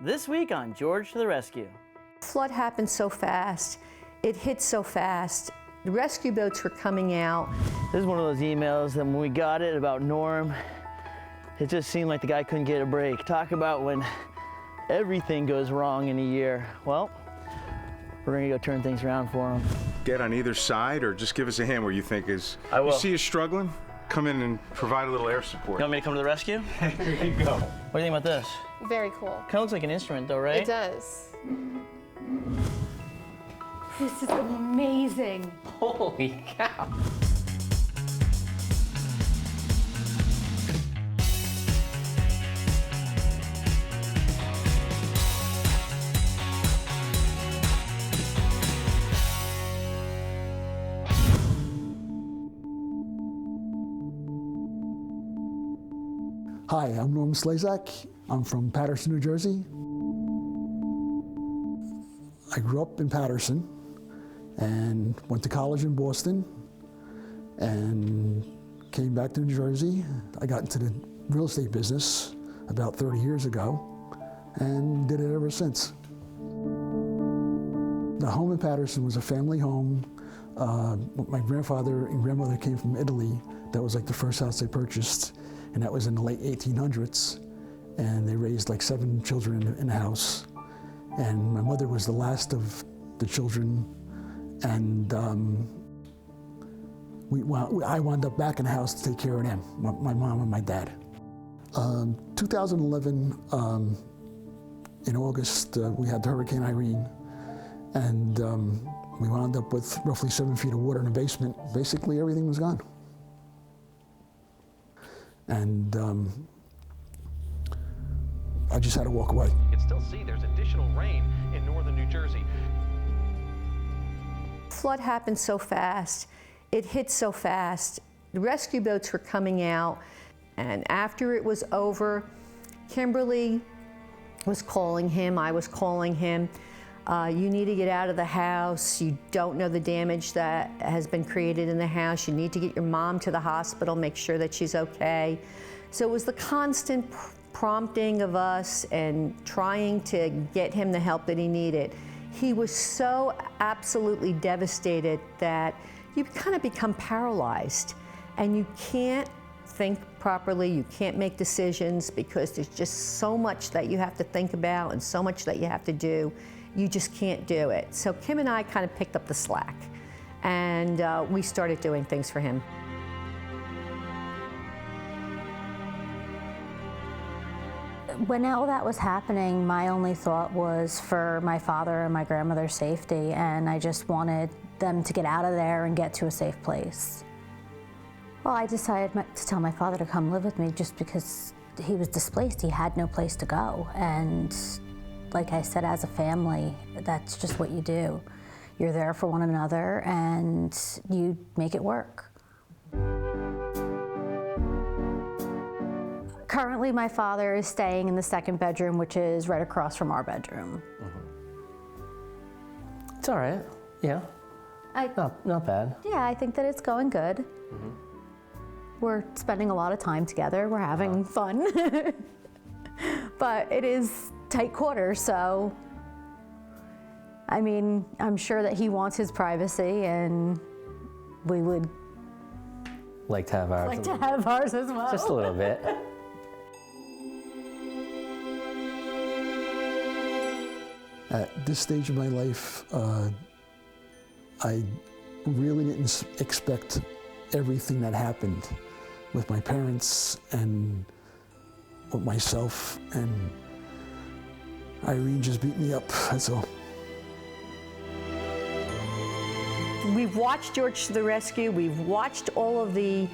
This week on George to the Rescue. Flood happened so fast. It hit so fast. The rescue boats were coming out. This is one of those emails that when we got it about Norm, it just seemed like the guy couldn't get a break. Talk about when everything goes wrong in a year. Well, we're gonna go turn things around for him. Get on either side or just give us a hand where you think is. I will. You see us struggling? Come in and provide a little air support. You want me to come to the rescue? Here you go. What do you think about this? Very cool. Kind of looks like an instrument though, right? It does. This is amazing. Holy cow. Hi, I'm Norm Slazak. I'm from Paterson, New Jersey. I grew up in Paterson and went to college in Boston and came back to New Jersey. I got into the real estate business about 30 years ago and did it ever since. The home in Paterson was a family home. My grandfather and grandmother came from Italy. That was like the first house they purchased, and that was in the late 1800s. And they raised like 7 children in the house. And my mother was the last of the children. And I wound up back in the house to take care of them, my mom and my dad. 2011, in August, we had Hurricane Irene. And we wound up with roughly 7 feet of water in the basement. Basically, everything was gone. And I just had to walk away. You can still see there's additional rain in northern New Jersey. Flood happened so fast. It hit so fast. The rescue boats were coming out, and after it was over, Kimberly was calling him, I was calling him. You need to get out of the house. You don't know the damage that has been created in the house. You need to get your mom to the hospital, make sure that she's okay. So it was the constant prompting of us and trying to get him the help that he needed. He was so absolutely devastated that you kind of become paralyzed and you can't think properly, you can't make decisions because there's just so much that you have to think about and so much that you have to do. You just can't do it. So Kim and I kind of picked up the slack and we started doing things for him. When all that was happening, my only thought was for my father and my grandmother's safety, and I just wanted them to get out of there and get to a safe place. Well, I decided to tell my father to come live with me just because he was displaced. He had no place to go, and like I said, as a family, that's just what you do. You're there for one another and you make it work. Currently, my father is staying in the 2nd bedroom, which is right across from our bedroom. It's all right, yeah. Not bad. Yeah, I think that it's going good. We're spending a lot of time together. We're having fun. But it is tight quarters, so I mean, I'm sure that he wants his privacy, and we would like to have ours. Like to have ours as well. Just a little bit. At this stage of my life, I really didn't expect everything that happened with my parents and with myself, and Irene just beat me up, that's all. We've watched George to the Rescue. We've watched all of the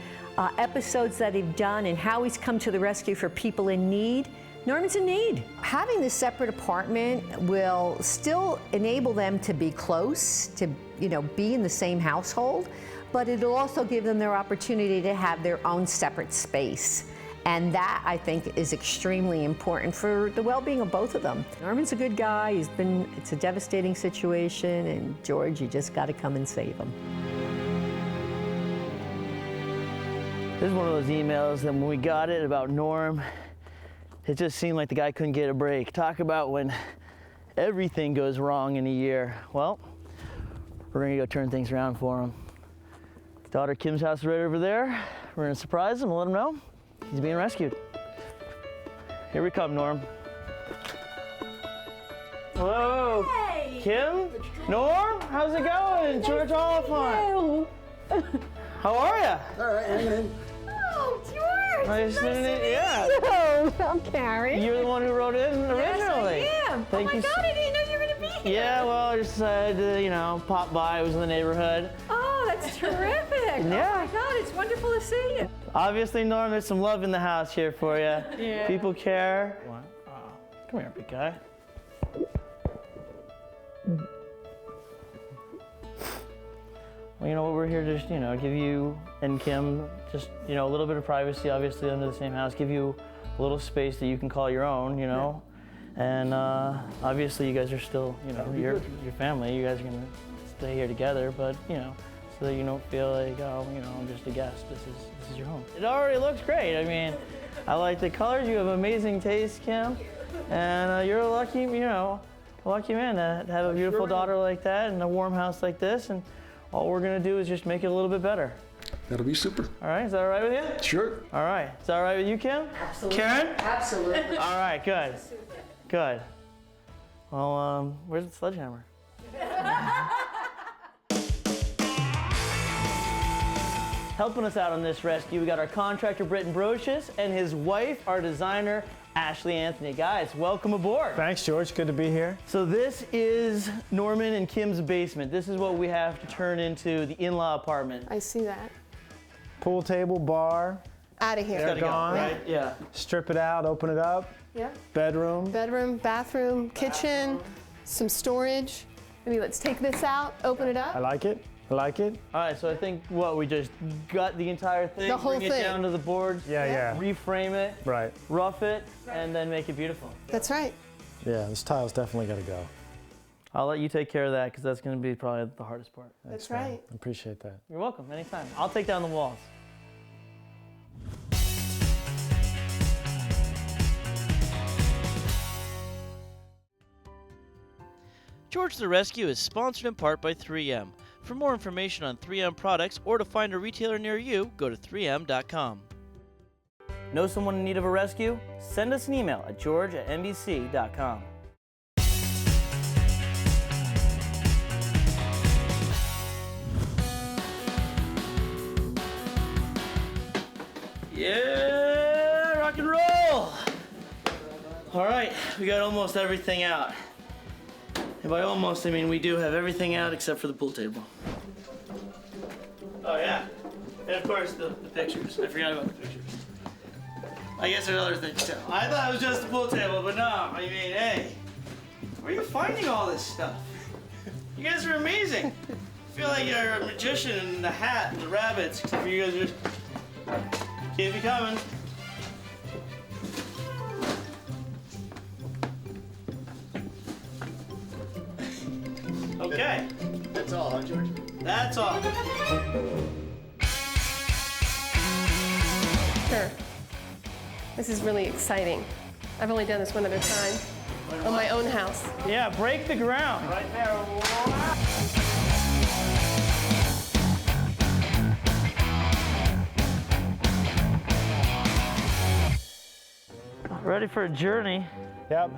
episodes that he's done and how he's come to the rescue for people in need. Norman's in need. Having this separate apartment will still enable them to be close, to be in the same household, but it'll also give them their opportunity to have their own separate space. And that, I think, is extremely important for the well-being of both of them. Norman's a good guy. It's a devastating situation, and George, you just got to come and save him. This is one of those emails that when we got it about Norm, It just seemed like the guy couldn't get a break. Talk about when everything goes wrong in a year. Well, we're gonna go turn things around for him. Daughter Kim's house is right over there. We're gonna surprise him and let him know he's being rescued. Here we come, Norm. Hello. Hey. Kim? Norm? How's it going? George Oliphant. How are ya? All right, hanging in. Oh, George! Nice to meet you. Yeah. Oh, I'm Carrie. You're the one who wrote it in originally. Yes, I am. Thank oh my you. God, I didn't know you were gonna be here. Yeah, well, I just decided to, you know, pop by. I was in the neighborhood. Oh, that's terrific. Yeah. Oh my God, it's wonderful to see you. Obviously, Norm, there's some love in the house here for you. Yeah. People care. Come here, big guy. Well, you know what, we're here to just, you know, give you and Kim just, you know, a little bit of privacy, obviously under the same house, give you a little space that you can call your own, you know. And obviously you guys are still, you know, your family. You guys are gonna stay here together, but, you know, so that you don't feel like, oh, you know, I'm just a guest. This is your home. It already looks great. I mean, I like the colors. You have amazing taste, Kim. And you're a lucky, you know, a lucky man to have a beautiful daughter like that and a warm house like this. And all we're gonna do is just make it a little bit better. That'll be super. All right, is that all right with you? Sure. All right, is that all right with you, Kim? Absolutely. Karen? Absolutely. All right, good. Good. Well, where's the sledgehammer? Helping us out on this rescue, we got our contractor, BROSIUS, and his wife, our designer, ASHLEE Anthony. Guys, welcome aboard. Thanks, George. Good to be here. So this is Norman and Kim's basement. This is what we have to turn into the in-law apartment. I see that. Pool table, bar, Out of here. Gotta go, gone. right? Yeah. strip it out, open it up, Yeah. bedroom. Bedroom, bathroom, kitchen, some storage. Maybe let's take this out, open it I up. like it. I like it. All right, so I think we just gut the entire thing, The whole bring it thing. down to the board, Yeah. reframe it, Right. rough it, and then make it beautiful. That's right. Yeah, this tile's definitely got to go. I'll let you take care of that because that's going to be probably the hardest part. That's man. right. I appreciate that. You're welcome, anytime. I'll take down the walls. George the Rescue is sponsored in part by 3M. For more information on 3M products or to find a retailer near you, go to 3m.com. Know someone in need of a rescue? Send us an email at george@nbc.com. Yeah, rock and roll! All right, we got almost everything out. And by almost, I mean we do have everything out except for the pool table. Oh yeah, and of course the pictures. I forgot about the pictures. I guess there's other things too. I thought it was just the pool table, but no, I mean, hey, where are you finding all this stuff? You guys are amazing. I feel like you're a magician in the hat and the rabbits, except for you guys are just keep it coming. Okay. That's all, huh, George? That's all. Sure. This is really exciting. I've only done this one other time on my own house. Yeah, break the ground. Right there. Ready for a journey. Yep.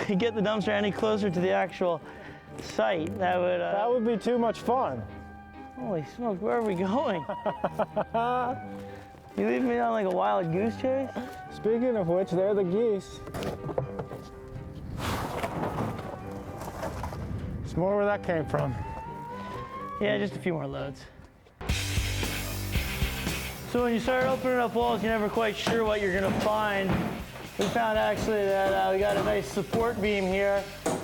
You get the dumpster any closer to the actual site, that would. That would be too much fun. Holy smokes, where are we going? You leave me on like a wild goose chase? Speaking of which, they're the geese. It's more where that came from. Yeah, just a few more loads. So when you start opening up walls, you're never quite sure what you're gonna find. We found actually that we got a nice support beam here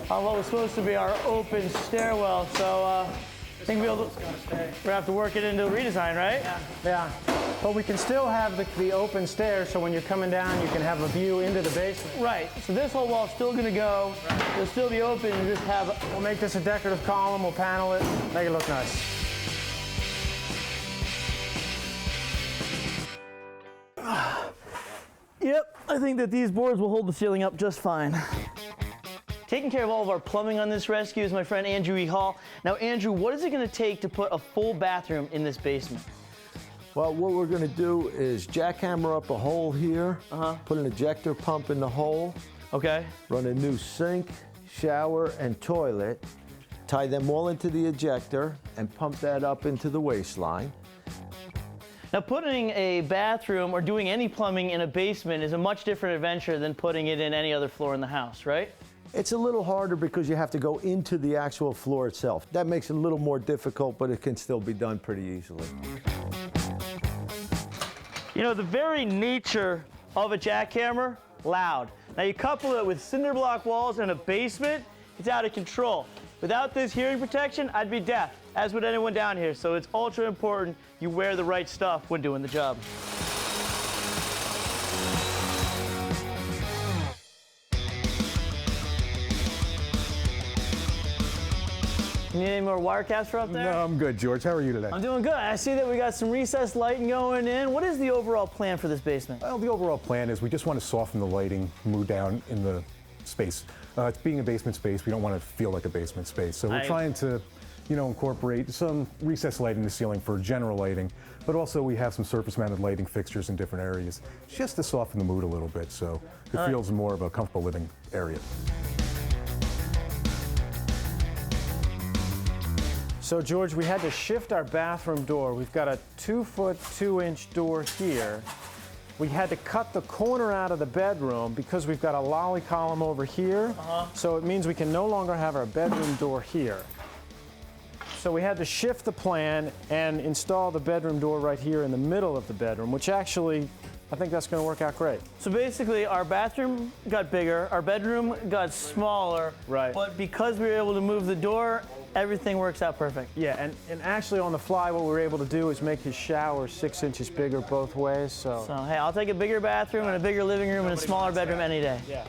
on what was supposed to be our open stairwell. So I think we're gonna have to work it into a redesign, right? Yeah. But we can still have the open stairs, so when you're coming down, you can have a view into the basement. Right. So this whole wall's still gonna go. It'll still be open. You just have. We'll make this a decorative column. We'll panel it, make it look nice. Yep, I I think that these boards will hold the ceiling up just fine. Taking care of all of our plumbing on this rescue is my friend Andrew E. Hall. Now, Andrew, what is it going to take to put a full bathroom in this basement? Well, what we're going to do is jackhammer up a hole here, put an ejector pump in the hole, run a new sink, shower, and toilet, tie them all into the ejector, and pump that up into the waistline. Now, putting a bathroom or doing any plumbing in a basement is a much different adventure than putting it in any other floor in the house, right? It's a little harder because you have to go into the actual floor itself. That makes it a little more difficult, but it can still be done pretty easily. You know, the very nature of a jackhammer, loud. Now you couple it with cinder block walls and a basement, it's out of control. Without this hearing protection, I'd be deaf, as would anyone down here. So it's ultra important you wear the right stuff when doing the job. You need any more wire caps for up there? No, I'm good, George. How are you today? I'm doing good. I see that we got some recessed lighting going in. What is the overall plan for this basement? Well, the overall plan is we just want to soften the lighting, move down in the space. It's being a basement space, we don't want to feel like a basement space. So we're trying to, incorporate some recessed lighting in the ceiling for general lighting, but also we have some surface-mounted lighting fixtures in different areas just to soften the mood a little bit so it feels more of a comfortable living area. So George, we had to shift our bathroom door. We've got a 2-foot 2-inch door here. We had to cut the corner out of the bedroom because we've got a lolly column over here. So it means we can no longer have our bedroom door here. So we had to shift the plan and install the bedroom door right here in the middle of the bedroom, which actually, I think that's going to work out great. So basically, our bathroom got bigger, our bedroom got smaller, but because we were able to move the door, everything works out perfect. Yeah, and actually on the fly, what we were able to do is make his shower 6 inches bigger both ways, so hey, I'll take a bigger bathroom and a bigger living room and a smaller bedroom any day. Yeah.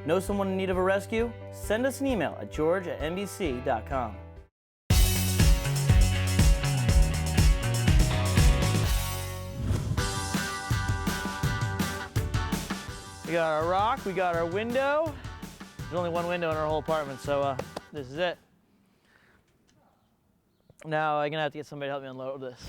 Know someone in need of a rescue? Send us an email at george@nbc.com. We got our rock, we got our window. There's only one window in our whole apartment, so this is it. Now I'm gonna have to get somebody to help me unload this.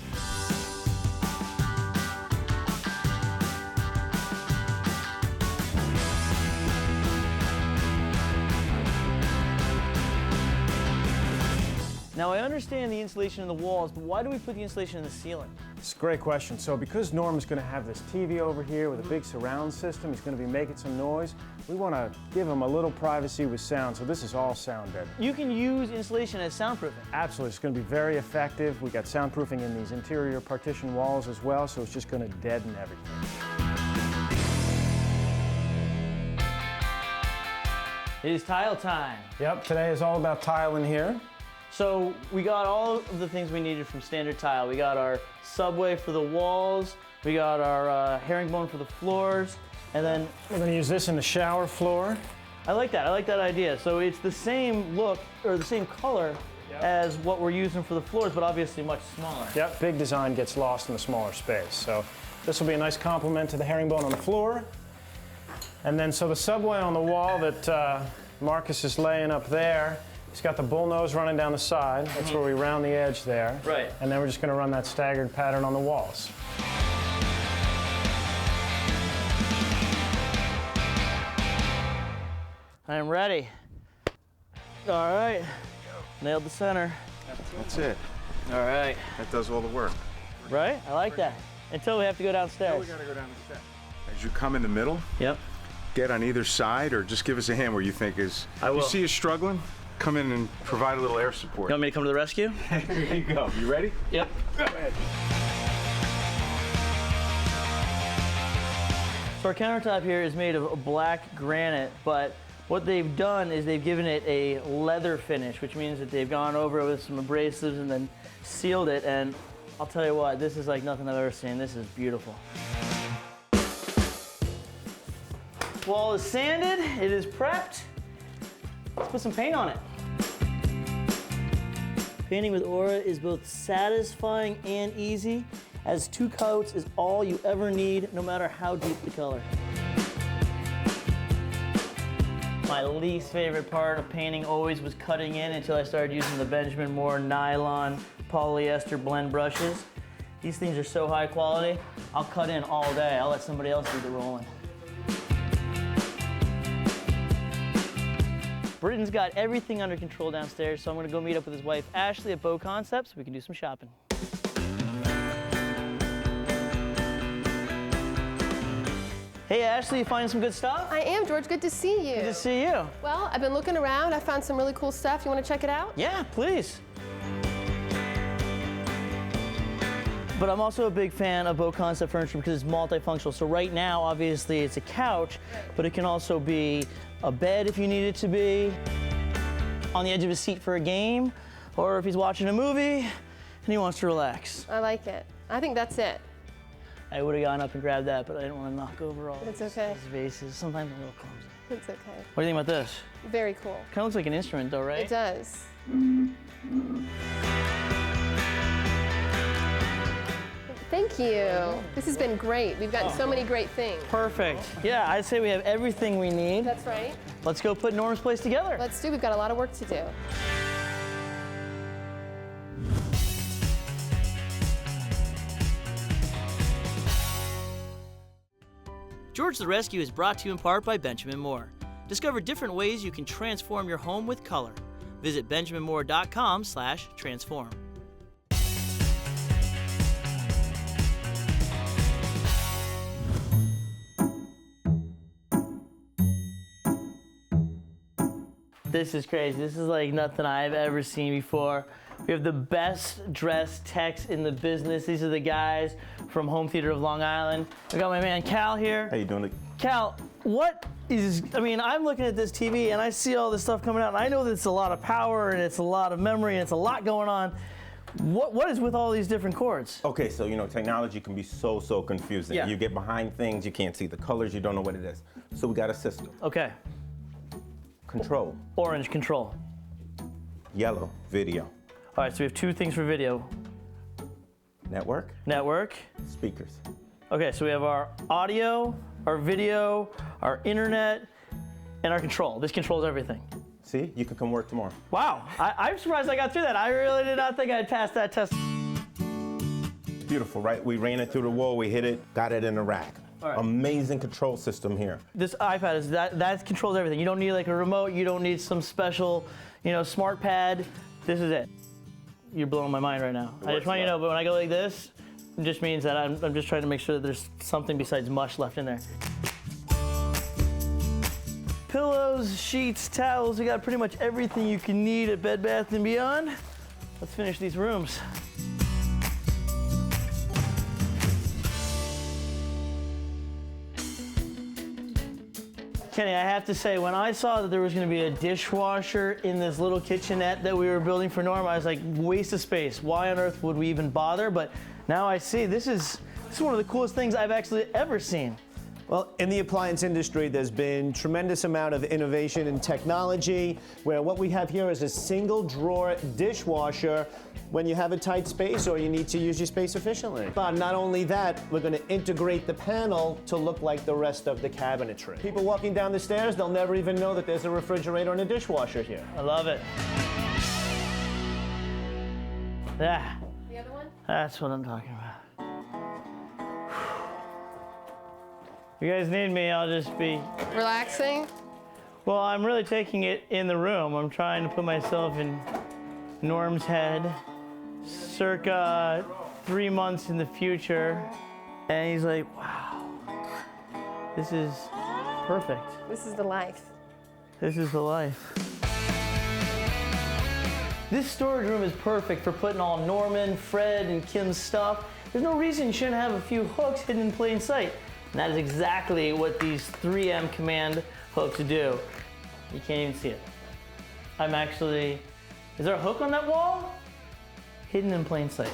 Now I understand the insulation in the walls, but why do we put the insulation in the ceiling? It's a great question. So because Norm's going to have this TV over here with a big surround system, he's going to be making some noise, we want to give him a little privacy with sound, so this is all sound deadening. You can use insulation as soundproofing. Absolutely, it's going to be very effective. We got soundproofing in these interior partition walls as well, so it's just going to deaden everything. It is tile time. Yep, today is all about tile in here. So we got all of the things we needed from standard tile. We got our subway for the walls, we got our herringbone for the floors, and then we're going to use this in the shower floor. I like that idea. So it's the same look, or the same color as what we're using for the floors, but obviously much smaller. Yep, big design gets lost in the smaller space. So this will be a nice complement to the herringbone on the floor. And then so the subway on the wall that Marcus is laying up there, he's got the bullnose running down the side. That's where we round the edge there. Right. And then we're just going to run that staggered pattern on the walls. I am ready. All right. Nailed the center. That's it. All right. That does all the work. Right? I like that. Until we have to go downstairs. Now we gotta go down the steps. As you come in the middle, get on either side, or just give us a hand where you think is. I will. You see us struggling? Come in and provide a little air support. You want me to come to the rescue? Here you go. You ready? Yep. Go ahead. So our countertop here is made of black granite, but what they've done is they've given it a leather finish, which means that they've gone over it with some abrasives and then sealed it, and I'll tell you what, this is like nothing I've ever seen. This is beautiful. Wall is sanded, it is prepped. Let's put some paint on it. Painting with Aura is both satisfying and easy, as 2 coats is all you ever need, no matter how deep the color. My least favorite part of painting always was cutting in until I started using the Benjamin Moore nylon polyester blend brushes. These things are so high quality, I'll cut in all day. I'll let somebody else do the rolling. Britton's got everything under control downstairs, so I'm gonna go meet up with his wife, Ashley, at BOCONCEPT so we can do some shopping. Hey, Ashley, you finding some good stuff? I am, George. Good to see you. Good to see you. Well, I've been looking around. I found some really cool stuff. You want to check it out? Yeah, please. But I'm also a big fan of BOCONCEPT furniture because it's multifunctional. So right now, obviously, it's a couch, but it can also be a bed if you need it to be, on the edge of a seat for a game, or if he's watching a movie and he wants to relax. I like it. I think that's it. I would have gone up and grabbed that, but I didn't want to knock over all It's okay. his vases. Sometimes I'm a little clumsy. It's okay. What do you think about this? Very cool. Kind of looks like an instrument though, right? It does. Thank you. This has been great. We've gotten so many great things. Perfect. Yeah, I'd say we have everything we need. That's right. Let's go put Norm's place together. Let's do. We've got a lot of work to do. George the Rescue is brought to you in part by Benjamin Moore. Discover different ways you can transform your home with color. Visit benjaminmoore.com/transform. This is crazy. This is like nothing I've ever seen before. We have the best dressed techs in the business. These are the guys from Home Theater of Long Island. I got my man Cal here. How you doing? Cal, what is, I mean, I'm looking at this TV and I see all this stuff coming out and I know that it's a lot of power and it's a lot of memory and it's a lot going on. What is with all these different cords? Okay, so technology can be so confusing. Yeah. You get behind things, you can't see the colors, you don't know what it is. So we got a system. Okay. Control. Orange, control. Yellow, video. All right, so we have 2 things for video. Network. Network. Speakers. Okay, so we have our audio, our video, our internet, and our control. This controls everything. See, you can come work tomorrow. Wow, I'm surprised I got through that. I really did not think I'd pass that test. Beautiful, right? We ran it through the wall, we hit it, got it in the rack. All right. Amazing control system here. This iPad is that controls everything. You don't need like a remote. You don't need some special, smart pad. This is it. You're blowing my mind right now. I just want you to know, but when I go like this, it just means that I'm just trying to make sure that there's something besides mush left in there. Pillows, sheets, towels. We got pretty much everything you can need at Bed Bath & Beyond. Let's finish these rooms. Kenny, I have to say, when I saw that there was going to be a dishwasher in this little kitchenette that we were building for Norm, I was like, waste of space. Why on earth would we even bother? But now I see this is one of the coolest things I've actually ever seen. Well, in the appliance industry, there's been tremendous amount of innovation and technology, where what we have here is a single drawer dishwasher when you have a tight space or you need to use your space efficiently. But not only that, we're going to integrate the panel to look like the rest of the cabinetry. People walking down the stairs, they'll never even know that there's a refrigerator and a dishwasher here. I love it. Yeah. The other one? That's what I'm talking about. If you guys need me, I'll just be relaxing. Well, I'm really taking it in the room. I'm trying to put myself in Norm's head, circa 3 months in the future. And he's like, wow, this is perfect. This is the life. This is the life. This storage room is perfect for putting all Norman, Fred, and Kim's stuff. There's no reason you shouldn't have a few hooks hidden in plain sight. And that is exactly what these 3M command hooks do. You can't even see it. I'm actually, is there a hook on that wall? Hidden in plain sight.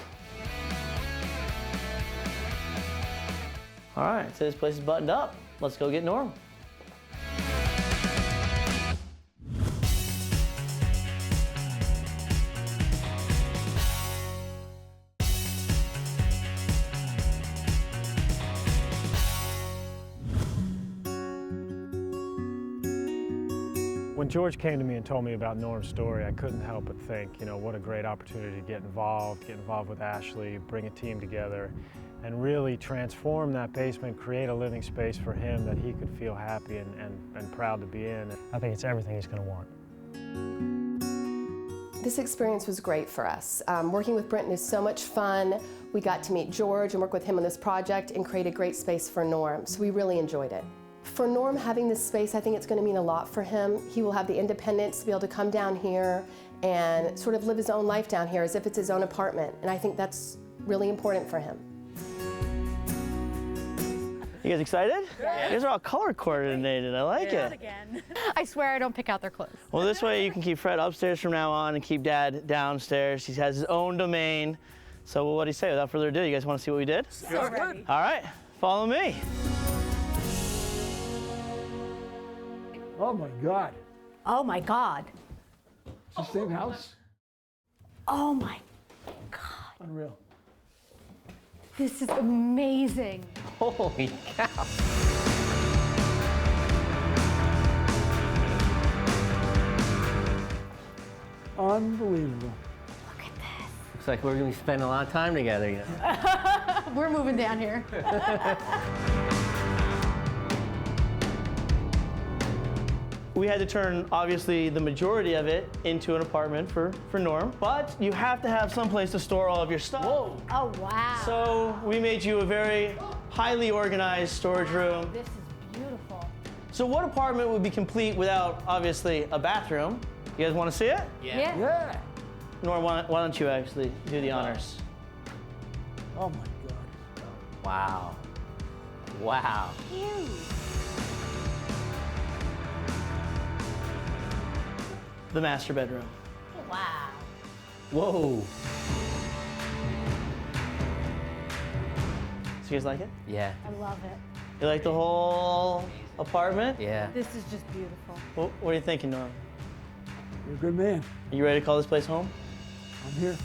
All right, so this place is buttoned up. Let's go get Norm. When George came to me and told me about Norm's story, I couldn't help but think, you know, what a great opportunity to get involved with ASHLEE, bring a team together, and really transform that basement, create a living space for him that he could feel happy and proud to be in. I think it's everything he's going to want. This experience was great for us. Working with Brinton is so much fun. We got to meet George and work with him on this project and create a great space for Norm, so we really enjoyed it. For Norm, having this space, I think it's going to mean a lot for him. He will have the independence to be able to come down here and sort of live his own life down here as if it's his own apartment, and I think that's really important for him. You guys excited? Yeah. You guys are all color coordinated. I like it. Again. I swear I don't pick out their clothes. Well, this way you can keep Fred upstairs from now on and keep Dad downstairs. He has his own domain. So what do you say? Without further ado, you guys want to see what we did? So ready. All right, follow me. Oh my God. Oh my God. It's the same house? Oh my God. Unreal. This is amazing. Holy cow. Unbelievable. Look at this. Looks like we're going to be spending a lot of time together, you know. We're moving down here. We had to turn, obviously, the majority of it into an apartment for Norm, but you have to have some place to store all of your stuff. Whoa. Oh, wow. So we made you a very highly organized storage room. This is beautiful. So what apartment would be complete without, obviously, a bathroom? You guys want to see it? Yeah. Yeah. Norm, why don't you actually do the honors? Oh my God. Wow. Wow. Huge. The master bedroom. Wow. Whoa. So you guys like it? Yeah. I love it. You like the whole apartment? Yeah. This is just beautiful. What are you thinking, Norm? You're a good man. Are you ready to call this place home? I'm here.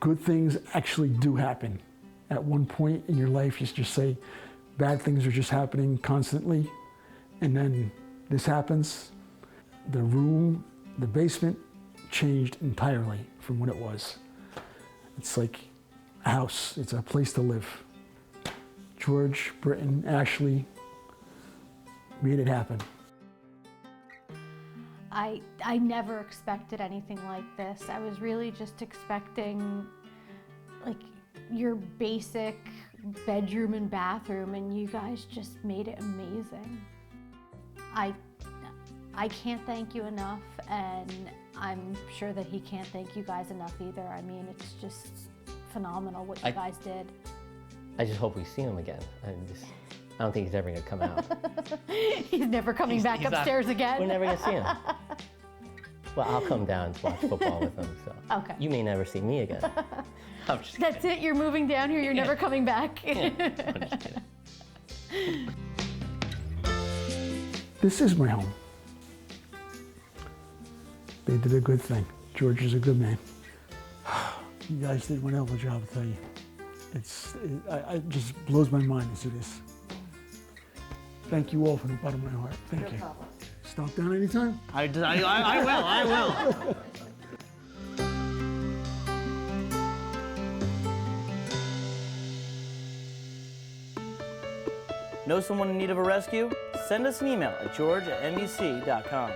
Good things actually do happen. At one point in your life, you just say, bad things are just happening constantly, and then this happens. The room, the basement, changed entirely from what it was. It's like a house, it's a place to live. George, Britton, ASHLEE made it happen. I never expected anything like this. I was really just expecting like your basic bedroom and bathroom, and you guys just made it amazing. I can't thank you enough, and I'm sure that he can't thank you guys enough either. I mean, it's just phenomenal what you guys did. I just hope we see him again. I don't think he's ever going to come out. He's never coming back upstairs again. We're never going to see him. Well, I'll come down to watch football with him, so. Okay. You may never see me again. I'm just That's it? You're moving down here? You're never coming back? I'm just kidding. This is my home. They did a good thing. George is a good man. You guys did one hell of a job, I'll tell you. It just blows my mind as it is. Thank you all from the bottom of my heart. Thank you. Stop down anytime? I will. Know someone in need of a rescue? Send us an email at george@nbc.com.